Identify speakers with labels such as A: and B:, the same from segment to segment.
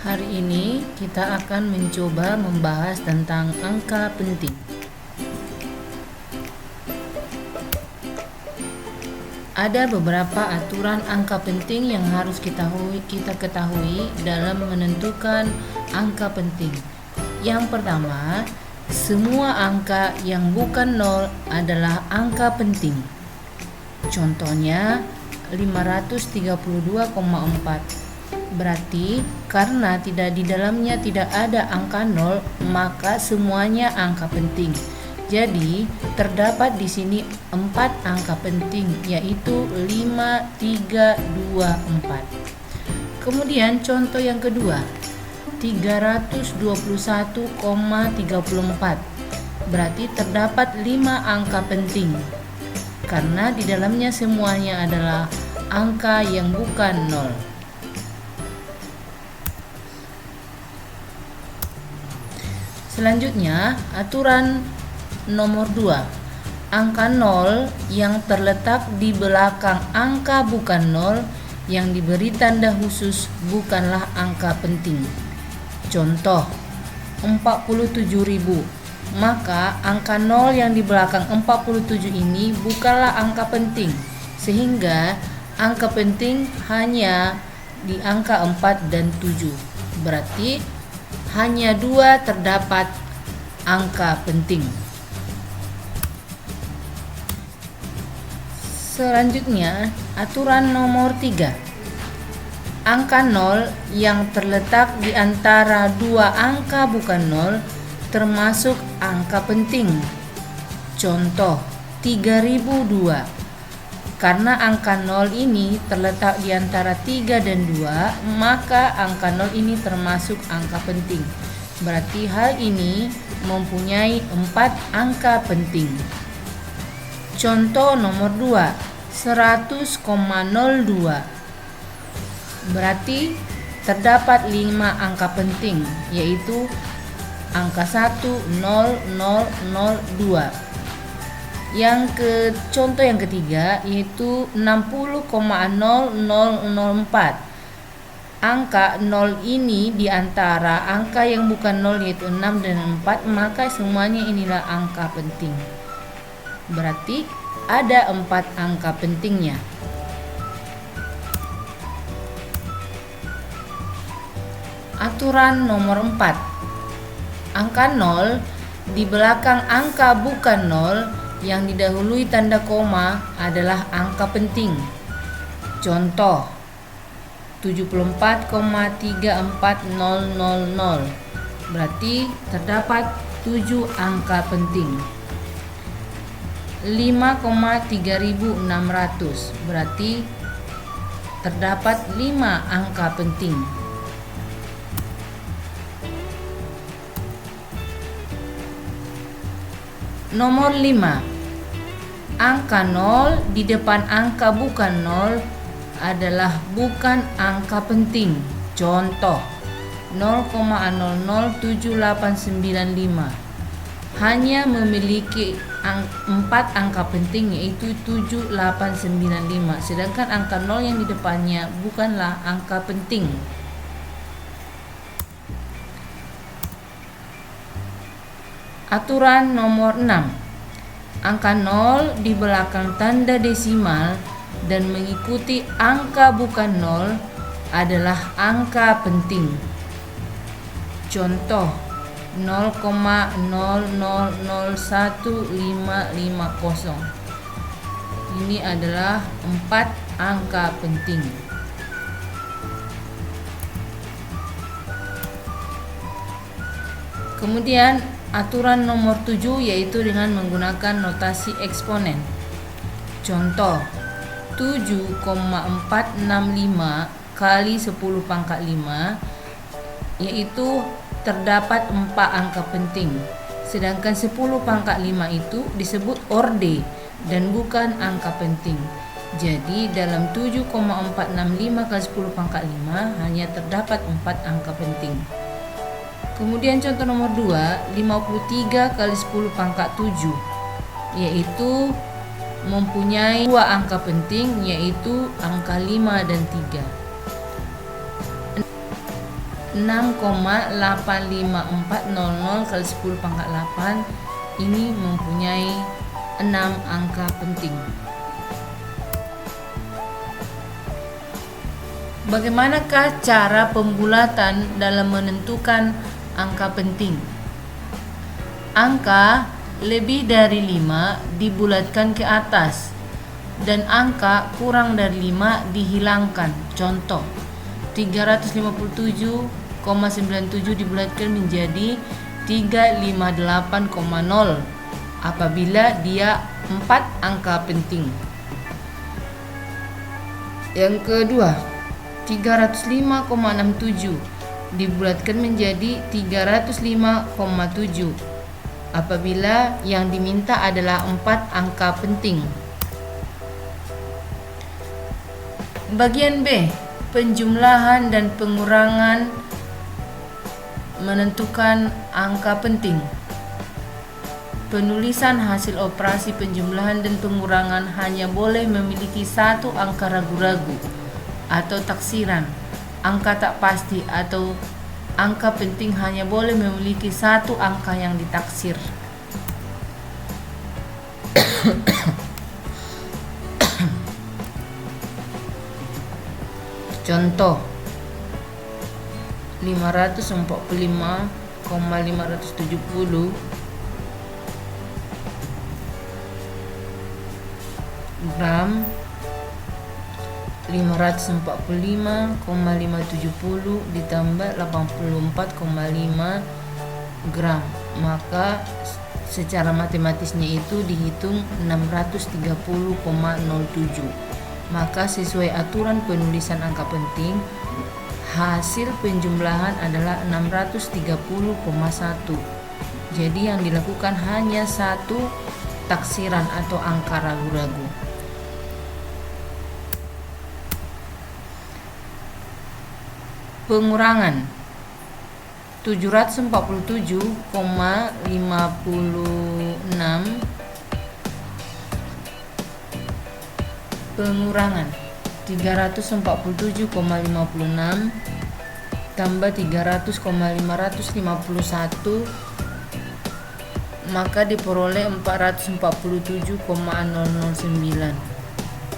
A: Hari ini kita akan mencoba membahas tentang angka penting. Ada beberapa aturan angka penting yang harus kita ketahui dalam menentukan angka penting. Yang pertama, semua angka yang bukan 0 adalah angka penting. Contohnya 532,4. Berarti karena di dalamnya tidak ada angka 0, maka semuanya angka penting. Jadi terdapat di sini 4 angka penting, yaitu 5, 3, 2, 4. Kemudian contoh yang kedua, 321,34. Berarti terdapat 5 angka penting. Karena di dalamnya semuanya adalah angka yang bukan 0. Selanjutnya, aturan nomor 2. Angka 0 yang terletak di belakang angka bukan 0 yang diberi tanda khusus bukanlah angka penting. Contoh, 47.000. Maka angka 0 yang di belakang 47 ini bukanlah angka penting, sehingga angka penting hanya di angka 4 dan 7. Berarti hanya 2 terdapat angka penting. Selanjutnya, aturan nomor 3. Angka 0 yang terletak di antara 2 angka bukan 0 termasuk angka penting. Contoh, 3002. Karena angka 0 ini terletak di antara 3 dan 2, maka angka 0 ini termasuk angka penting. Berarti hal ini mempunyai 4 angka penting. Contoh nomor 2, 100,02. Berarti terdapat 5 angka penting, yaitu angka 10002. Contoh yang ketiga yaitu 60,0004. Angka 0 ini di antara angka yang bukan 0 yaitu 6 dan 4, maka semuanya inilah angka penting. Berarti ada 4 angka pentingnya. Aturan nomor 4. Angka 0 di belakang angka bukan 0 yang didahului tanda koma adalah angka penting. Contoh, 74,34000. Berarti terdapat 7 angka penting. 5,3600. Berarti terdapat 5 angka penting. Nomor 5. Angka 0 di depan angka bukan 0 adalah bukan angka penting. Contoh, 0,007895 hanya memiliki 4 angka penting, yaitu 7895. Sedangkan angka 0 yang di depannya bukanlah angka penting. Aturan nomor 6. Angka 0 di belakang tanda desimal dan mengikuti angka bukan 0 adalah angka penting. Contoh, 0,00015550. Ini adalah 4 angka penting. Kemudian aturan nomor 7 yaitu dengan menggunakan notasi eksponen. Contoh, 7,465 kali 10 pangkat 5, yaitu terdapat 4 angka penting. Sedangkan 10 pangkat 5 itu disebut orde dan bukan angka penting. Jadi dalam 7,465 kali 10 pangkat 5 hanya terdapat 4 angka penting. Kemudian contoh nomor 2, 53 kali 10 pangkat 7, yaitu mempunyai 2 angka penting, yaitu angka 5 dan 3. 6,85400 kali 10 pangkat 8 ini mempunyai 6 angka penting. Bagaimanakah cara pembulatan dalam menentukan angka penting? Angka lebih dari 5 dibulatkan ke atas dan angka kurang dari 5 dihilangkan. Contoh, 357,97 dibulatkan menjadi 358,0 apabila dia 4 angka penting. Yang kedua, 305,67 dibulatkan menjadi 305,7 apabila yang diminta adalah 4 angka penting. Bagian B, penjumlahan dan pengurangan menentukan angka penting. Penulisan hasil operasi penjumlahan dan pengurangan hanya boleh memiliki satu angka ragu-ragu atau taksiran. Angka tak pasti atau angka penting hanya boleh memiliki satu angka yang ditaksir. Contoh, 545,570 gram 545,570 ditambah 84,5 gram, maka secara matematisnya itu dihitung 630,07. Maka sesuai aturan penulisan angka penting, hasil penjumlahan adalah 630,1. Jadi yang dilakukan hanya satu taksiran atau angka ragu-ragu. Pengurangan 747,56 pengurangan 347,56 tambah 300,551 maka diperoleh 447,009.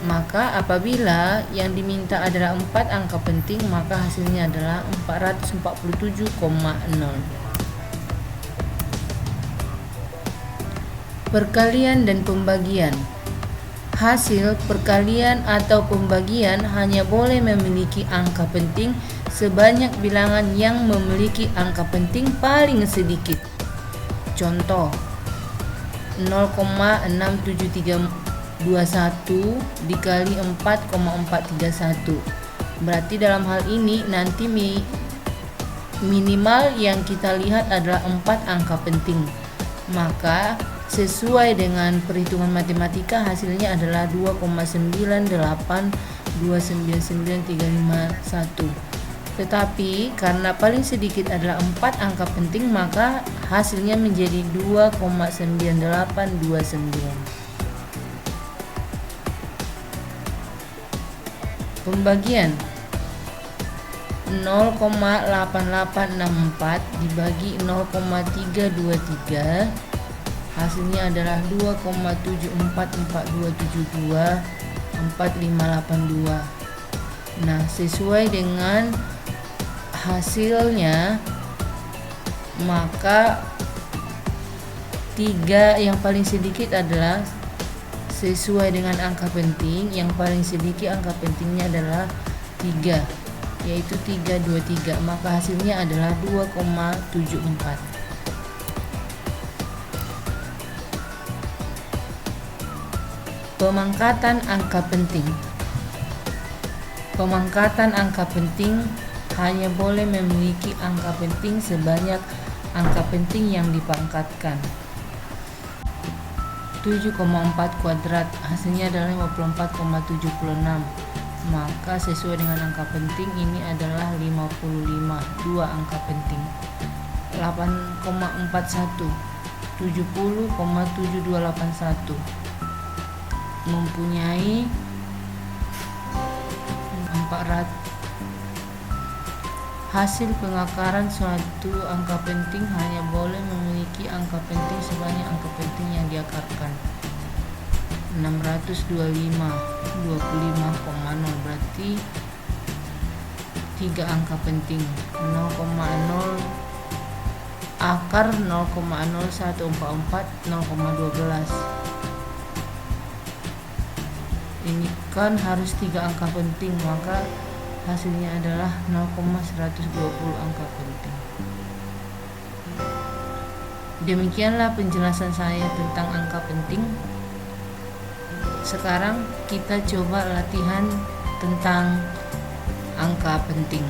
A: Maka apabila yang diminta adalah 4 angka penting, maka hasilnya adalah 447,0. Perkalian dan pembagian. Hasil perkalian atau pembagian hanya boleh memiliki angka penting sebanyak bilangan yang memiliki angka penting paling sedikit. Contoh, 0,67321 dikali 4,431. Berarti dalam hal ini nanti minimal yang kita lihat adalah 4 angka penting. Maka sesuai dengan perhitungan matematika hasilnya adalah 2,98299351. Tetapi karena paling sedikit adalah 4 angka penting, maka hasilnya menjadi 2,9829. Pembagian 0,8864 dibagi 0,323 hasilnya adalah 2,7442724582. Nah, sesuai dengan hasilnya, maka 3 yang paling sedikit adalah sesuai dengan angka penting. Yang paling sedikit angka pentingnya adalah 3, yaitu 323. Maka hasilnya adalah 2,74. Pemangkatan angka penting. Pemangkatan angka penting hanya boleh memiliki angka penting sebanyak angka penting yang dipangkatkan. 7,4 kuadrat hasilnya adalah 54,76. Maka sesuai dengan angka penting ini adalah 55, 2 angka penting. 8,41 70,7281 mempunyai 400. Hasil pengakaran suatu angka penting hanya boleh memiliki angka penting sebanyak angka penting yang diakarkan. 625 25,0 berarti 3 angka penting. 0,0 akar 0,0144 0,12. Ini kan harus 3 angka penting, maka hasilnya adalah 0,120 angka penting. Demikianlah penjelasan saya tentang angka penting. Sekarang kita coba latihan tentang angka penting.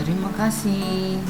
A: Terima kasih.